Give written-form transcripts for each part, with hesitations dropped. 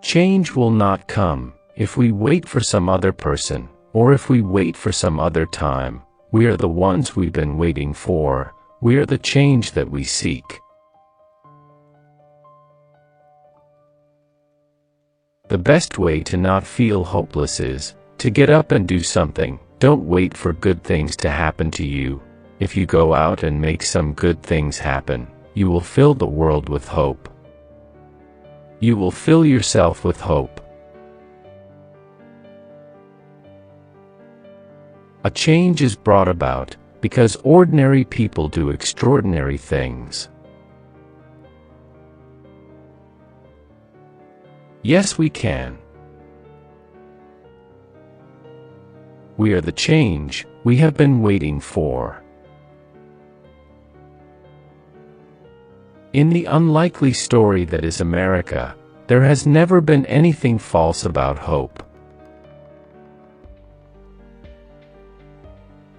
Change will not come if we wait for some other person, or if we wait for some other time. We are the ones we've been waiting for. We are the change that we seek. The best way to not feel hopeless is to get up and do something. Don't wait for good things to happen to you. If you go out and make some good things happen, you will fill the world with hope. You will fill yourself with hope. A change is brought about because ordinary people do extraordinary things. Yes, we can. We are the change we have been waiting for. In the unlikely story that is America, there has never been anything false about hope.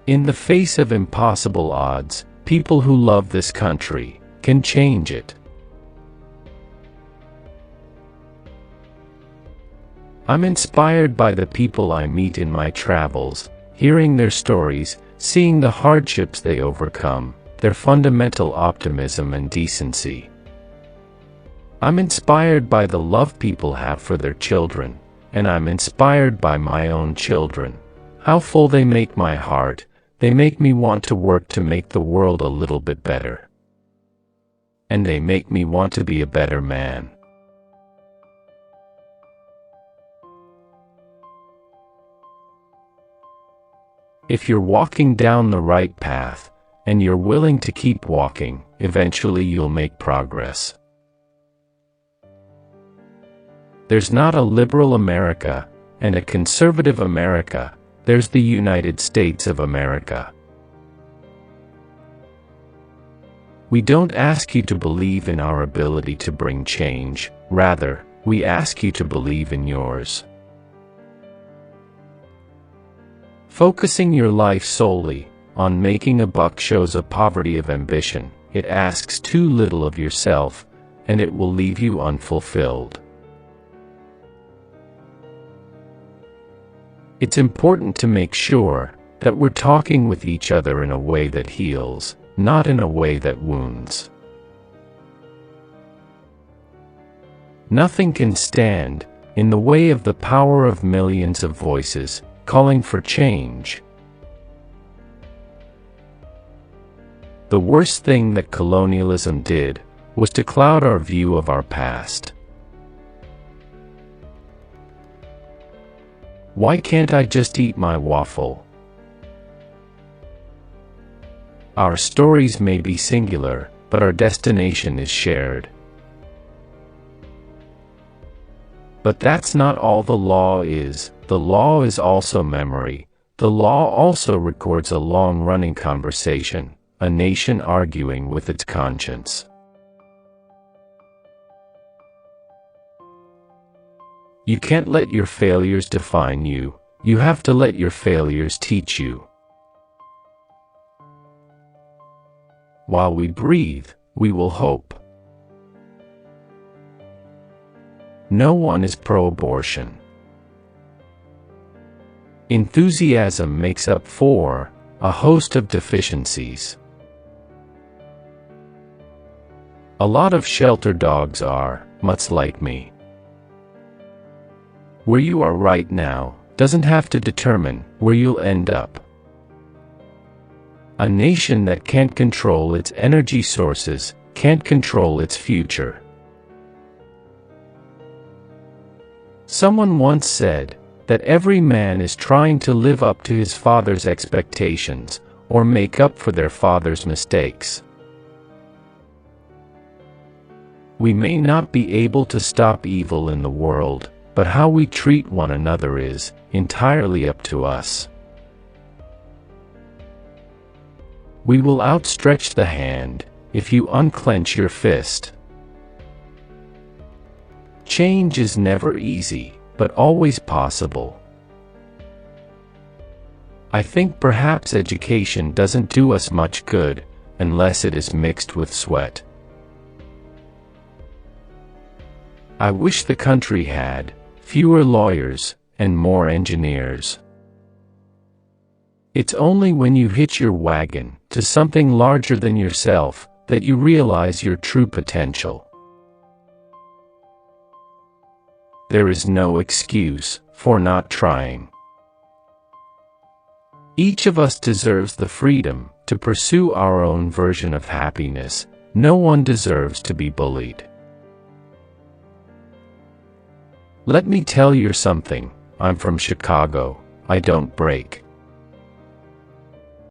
In the face of impossible odds, people who love this country can change it. I'm inspired by the people I meet in my travels, hearing their stories, seeing the hardships they overcome, their fundamental optimism and decency. I'm inspired by the love people have for their children, and I'm inspired by my own children. How full they make my heart. They make me want to work to make the world a little bit better. And they make me want to be a better man. If you're walking down the right path, and you're willing to keep walking, eventually you'll make progress. There's not a liberal America and a conservative America. There's the United States of America. We don't ask you to believe in our ability to bring change. Rather, we ask you to believe in yours. Focusing your life solely on making a buck shows a poverty of ambition. It asks too little of yourself, and it will leave you unfulfilled. It's important to make sure that we're talking with each other in a way that heals, not in a way that wounds. Nothing can stand in the way of the power of millions of voices calling for change. The worst thing that colonialism did was to cloud our view of our past. Why can't I just eat my waffle? Our stories may be singular, but our destination is shared. But that's not all the law is. The law is also memory. The law also records a long-running conversation, a nation arguing with its conscience. You can't let your failures define you. You have to let your failures teach you. While we breathe, we will hope. No one is pro-abortion. Enthusiasm makes up for a host of deficiencies. A lot of shelter dogs are much like me. Where you are right now doesn't have to determine where you'll end up. A nation that can't control its energy sources can't control its future. Someone once said that every man is trying to live up to his father's expectations or make up for their father's mistakes. We may not be able to stop evil in the world, but how we treat one another is entirely up to us. We will outstretch the hand if you unclench your fist. Change is never easy, but always possible. I think perhaps education doesn't do us much good unless it is mixed with sweat. I wish the country had fewer lawyers and more engineers. It's only when you hitch your wagon to something larger than yourself that you realize your true potential. There is no excuse for not trying. Each of us deserves the freedom to pursue our own version of happiness. No one deserves to be bullied. Let me tell you something. I'm from Chicago. I don't break.